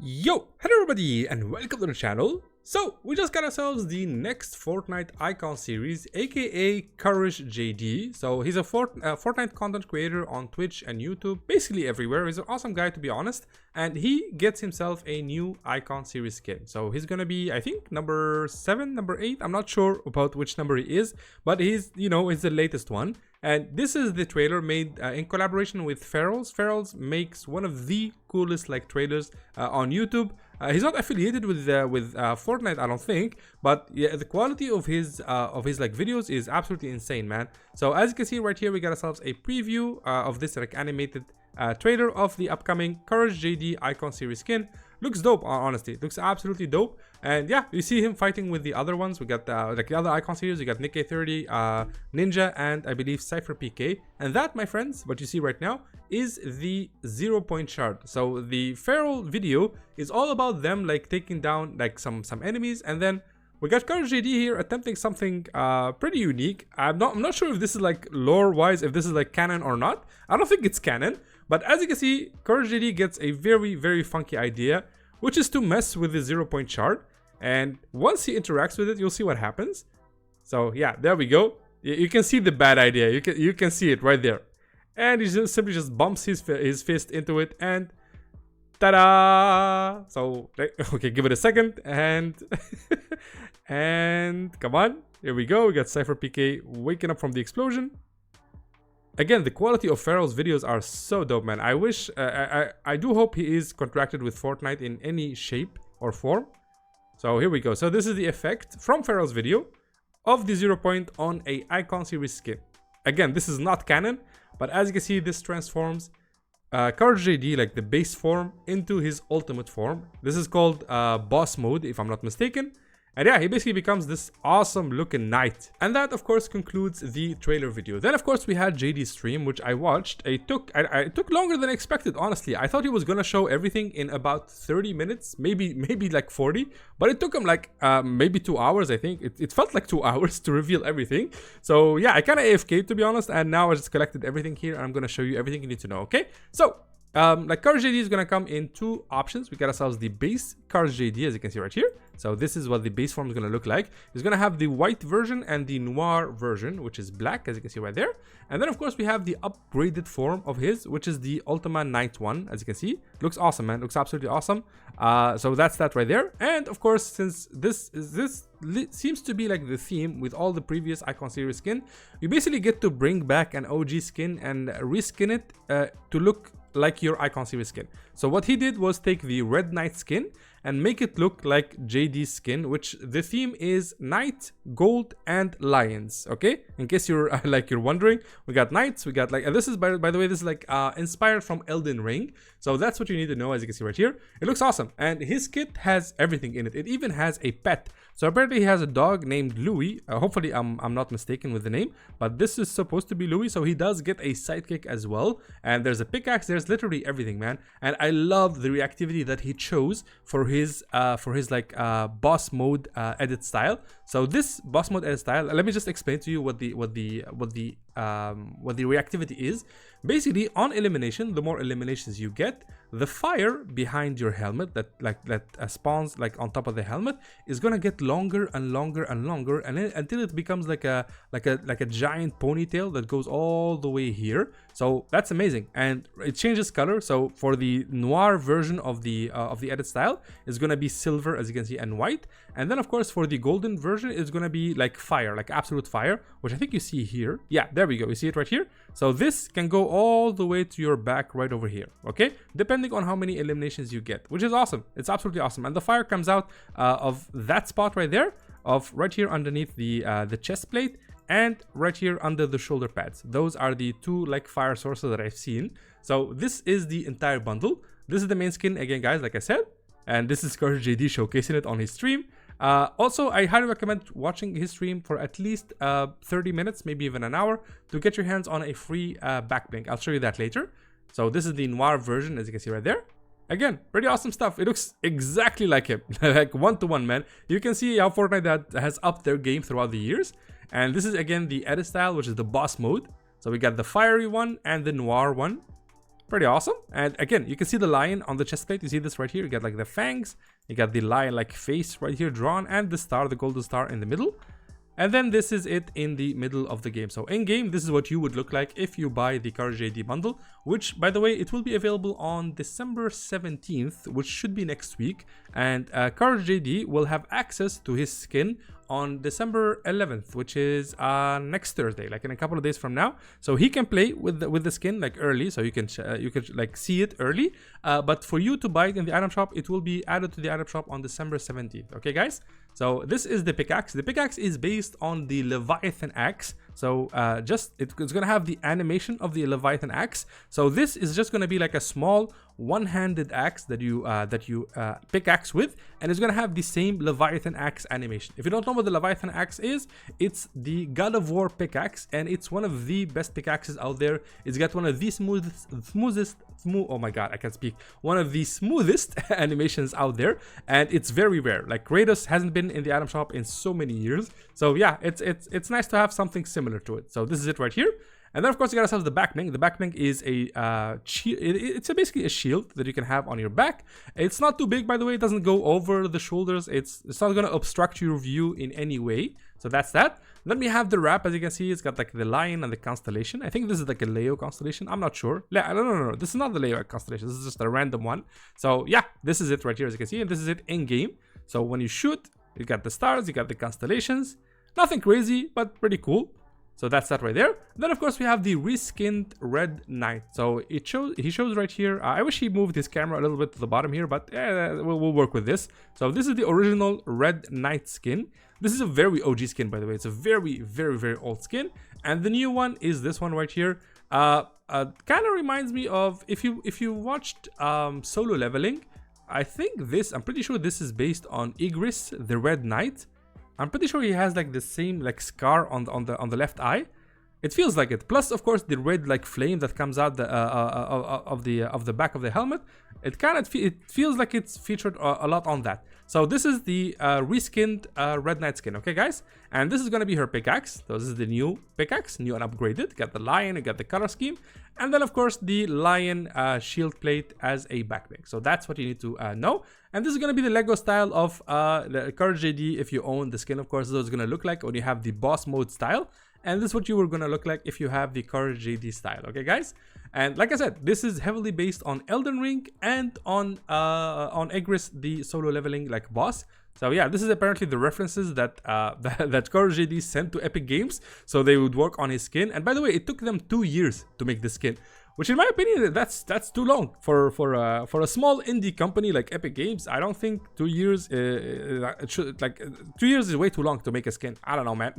Yo, hello everybody and welcome to the channel. So we just got ourselves the next Fortnite icon series, aka CouRageJD. So he's a Fortnite content creator on Twitch and YouTube, basically everywhere. He's an awesome guy, to be honest, and he gets himself a new icon series skin. So he's gonna be, I think, number 7, number 8. I'm not sure about which number he is, but he's the latest one. And this is the trailer made in collaboration with Ferals. Ferals makes one of the coolest trailers on YouTube. He's not affiliated with Fortnite, I don't think, but yeah, the quality of his videos is absolutely insane, man. So as you can see right here, we got ourselves a preview of this animated trailer of the upcoming CouRageJD icon series skin. Looks dope, honestly. It looks absolutely dope. And yeah, you see him fighting with the other ones. We got the other icon series. We got Nick A30, Ninja, and I believe Cypher PK. And that, my friends, what you see right now is the 0 point shard. So the Feral video is all about them taking down some enemies, and then we got CouRageJD here attempting something pretty unique. I'm not sure if this is lore wise, if this is canon or not. I don't think it's canon, but as you can see, CouRageJD gets a very funky idea, which is to mess with the 0 point shard. And once he interacts with it, you'll see what happens. So yeah, there we go. You can see the bad idea. You can see it right there. And he simply just bumps his fist into it, and ta-da! So okay, give it a second, and and come on, here we go. We got Cypher PK waking up from the explosion. Again, the quality of Feral's videos are so dope, man. I wish, I do hope he is contracted with Fortnite in any shape or form. So here we go. So this is the effect from Feral's video of the 0 point on a icon series skin. Again, this is not canon, but as you can see, this transforms CouRageJD, the base form, into his ultimate form. This is called boss mode, if I'm not mistaken. And yeah, he basically becomes this awesome looking knight. And that, of course, concludes the trailer video. Then, of course, we had JD's stream, which I watched. It took longer than expected, honestly. I thought he was going to show everything in about 30 minutes, maybe 40. But it took him maybe 2 hours, I think. It felt like 2 hours to reveal everything. So yeah, I kind of AFK'd, to be honest. And now I just collected everything here. And I'm going to show you everything you need to know, okay? So CouRageJD is gonna come in 2 options. We got ourselves the base CouRageJD, as you can see right here. So this is what the base form is gonna look like. It's gonna have the white version and the noir version, which is black, as you can see right there. And then of course we have the upgraded form of his, which is the Ultima Knight one, as you can see. Looks awesome, man. Looks absolutely awesome. So that's that right there. And of course, since this seems to be the theme with all the previous icon series skin, you basically get to bring back an OG skin and reskin it to look like your icon series skin. So what he did was take the red knight skin and make it look like JD's skin, which the theme is knight, gold, and lions. Okay, in case you're you're wondering, we got knights, we got and this is by the way, this is inspired from Elden Ring. So that's what you need to know, as you can see right here. It looks awesome, and his kit has everything in it. It even has a pet. So apparently he has a dog named Louis. Hopefully I'm not mistaken with the name, but this is supposed to be Louis. So he does get a sidekick as well, and there's a pickaxe. There's literally everything, man. And I love the reactivity that he chose for his boss mode edit style. So this boss mode edit style, let me just explain to you what the reactivity is. Basically, on elimination, the more eliminations you get, the fire behind your helmet that spawns on top of the helmet is gonna get longer and longer and longer, and until it becomes like a giant ponytail that goes all the way here. So that's amazing, and it changes color. So for the noir version of the edit style, it's gonna be silver, as you can see, and white. And then of course for the golden version, it's gonna be fire, absolute fire, which I think you see here. Yeah, there we go. You see it right here. So this can go all the way to your back right over here, okay? Depending on how many eliminations you get, which is awesome. It's absolutely awesome. And the fire comes out of that spot right there, of right here underneath the chest plate, and right here under the shoulder pads. Those are the 2 fire sources that I've seen. So this is the entire bundle. This is the main skin again, guys, like I said. And this is CouRageJD showcasing it on his stream. Also, I highly recommend watching his stream for at least 30 minutes, maybe even an hour, to get your hands on a free backblink. I'll show you that later. So this is the noir version, as you can see right there. Again, pretty awesome stuff. It looks exactly like him, one-to-one, man. You can see how Fortnite has upped their game throughout the years. And this is again the edit style, which is the boss mode. So we got the fiery one and the noir one. Pretty awesome. And again, you can see the lion on the chest plate. You see this right here. You got like the fangs. You got the lion like face right here drawn, and the star, the golden star in the middle. And then this is it in the middle of the game. So in game, this is what you would look like if you buy the CouRageJD bundle, which by the way, it will be available on December 17th, which should be next week. And CouRageJD will have access to his skin on December 11th, which is next Thursday, like in a couple of days from now. So he can play with the skin like early, so you can like see it early. But for you to buy it in the item shop, it will be added to the item shop on December 17th. Okay, guys. So this is the pickaxe. The pickaxe is based on the Leviathan axe. So it's gonna have the animation of the Leviathan axe. So this is just gonna be like a small one-handed axe that you pickaxe with, and it's gonna have the same Leviathan axe animation. If you don't know what the Leviathan axe is, it's the God of War pickaxe, and it's one of the best pickaxes out there. It's got one of the smoothest oh my god, I can't speak. One of the smoothest animations out there, and it's very rare. Like Kratos hasn't been in the item shop in so many years. So yeah, it's nice to have something similar to it. So this is it right here. And then of course you got ourselves the backbling. The backbling is a it's basically a shield that you can have on your back. It's not too big, by the way. It doesn't go over the shoulders. It's not going to obstruct your view in any way. So that's that. Then we have the wrap. As you can see, it's got like the lion and the constellation. I think this is like a Leo constellation. I'm not sure. No. This is not the Leo constellation. This is just a random one. So yeah, this is it right here, as you can see. And this is it in game. So when you shoot, you got the stars, you got the constellations. Nothing crazy, but pretty cool. So that's that right there. Then of course we have the reskinned Red Knight. So he shows right here. I wish he moved his camera a little bit to the bottom here, but we'll work with this. So this is the original Red Knight skin. This is a very OG skin, by the way. It's a very, very, very old skin. And the new one is this one right here. Kind of reminds me of if you watched Solo Leveling. I think I'm pretty sure this is based on Igris, the Red Knight. I'm pretty sure he has like the same like scar on the left eye. It feels like it. Plus, of course, the red like flame that comes out of the back of the helmet. It feels like it's featured a lot on that. So this is the reskinned Red Knight skin. Okay, guys, and this is gonna be her pickaxe. So this is the new pickaxe, new and upgraded. Got the lion, you got the color scheme, and then of course the lion shield plate as a backbling. So that's what you need to know. And this is gonna be the Lego style of the CouRageJD if you own the skin. Of course, this is what it's gonna look like when you have the boss mode style. And this is what you were gonna look like if you have the CouRageJD style. Okay, guys. And like I said, this is heavily based on Elden Ring and on Igris, the solo leveling like boss. So yeah, this is apparently the references that that CouRageJD sent to Epic Games, so they would work on his skin. And by the way, it took them 2 years to make this skin, which in my opinion, that's too long for a small indie company like Epic Games. I don't think 2 years it should, like 2 years is way too long to make a skin. I don't know, man.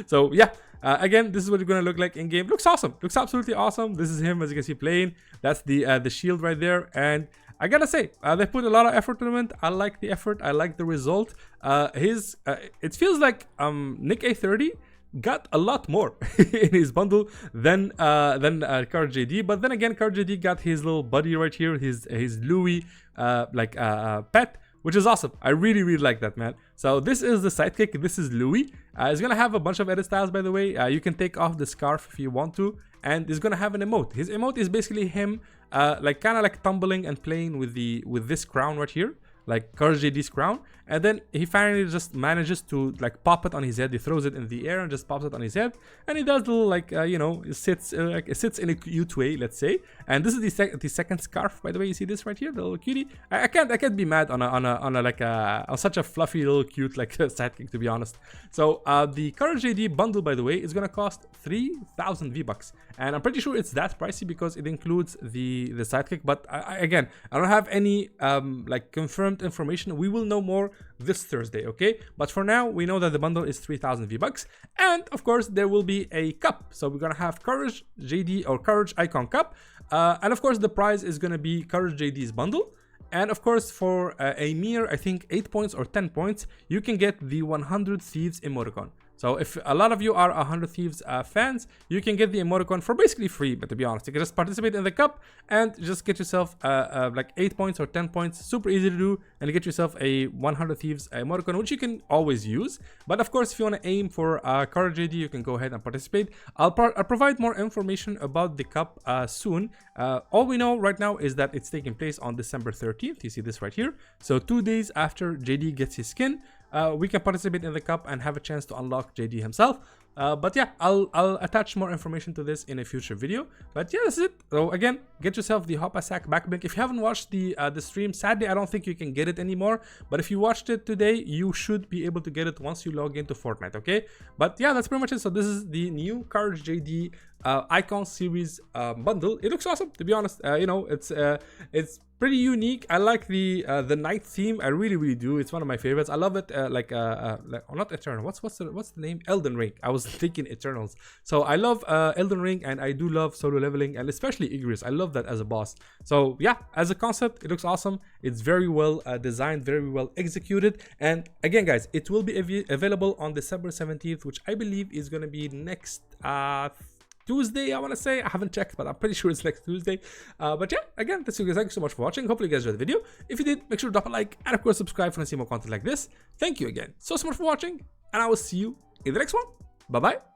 So yeah, again, this is what it's gonna look like in game. Looks awesome. Looks absolutely awesome. This is him, as you can see, playing. That's the shield right there. And I gotta say, they put a lot of effort into it. I like the effort. I like the result. It feels like Nick A30 got a lot more in his bundle than CouRageJD. But then again, CouRageJD got his little buddy right here, his Louis pet, which is awesome. I really, really like that, man. So this is the sidekick. This is Louis. It's gonna have a bunch of edit styles, by the way. You can take off the scarf if you want to, and it's gonna have an emote. His emote is basically him, kind of like tumbling and playing with this crown right here, like CouRageJD's crown. And then he finally just manages to like pop it on his head. He throws it in the air and just pops it on his head, and he does little like it sits in a cute way, let's say. And this is the second scarf, by the way. You see this right here, the little cutie. I can't be mad on such a fluffy little cute like sidekick, to be honest. So the CouRageJD bundle, by the way, is gonna cost 3,000 V-Bucks, and I'm pretty sure it's that pricey because it includes the sidekick. But I don't have any like confirmed information. We will know more this Thursday, okay? But for now, we know that the bundle is 3,000 V-Bucks, and of course there will be a cup. So we're gonna have CouRageJD or Courage Icon Cup, and of course the prize is gonna be CouRageJD's bundle. And of course, for a mere, I think 8 points or 10 points, you can get the 100 Thieves emoticon. So if a lot of you are 100 Thieves fans, you can get the emoticon for basically free. But to be honest, you can just participate in the cup and just get yourself like 8 points or 10 points. Super easy to do, and you get yourself a 100 Thieves emoticon, which you can always use. But of course, if you want to aim for CouRageJD, you can go ahead and participate. I'll provide more information about the cup soon. All we know right now is that it's taking place on December 13th. You see this right here. So 2 days after JD gets his skin, we can participate in the cup and have a chance to unlock JD himself. But yeah, I'll attach more information to this in a future video. But yeah, that's it. So again, get yourself the Hop a Sack backblink. If you haven't watched the stream, sadly I don't think you can get it anymore. But if you watched it today, you should be able to get it once you log into Fortnite. Okay. But yeah, that's pretty much it. So this is the new CouRageJD icon series bundle. It looks awesome, to be honest. You know, it's pretty unique. I like the night theme. I really do. It's one of my favorites. I love it. Like not Eternal. What's the name? Elden Ring. I was thinking Eternals. So I love Elden Ring, and I do love solo leveling, and especially Igris. I love that as a boss. So yeah, as a concept, it looks awesome. It's very well designed, very well executed. And again, guys, it will be available on December 17th, which I believe is going to be next Tuesday, I want to say. I haven't checked, but I'm pretty sure it's next Tuesday. But yeah, again, that's it, guys. Thank you so much for watching. Hopefully you guys enjoyed the video. If you did, make sure to drop a like and of course subscribe if you want to see more content like this. Thank you again so much for watching, and I will see you in the next one. Bye bye.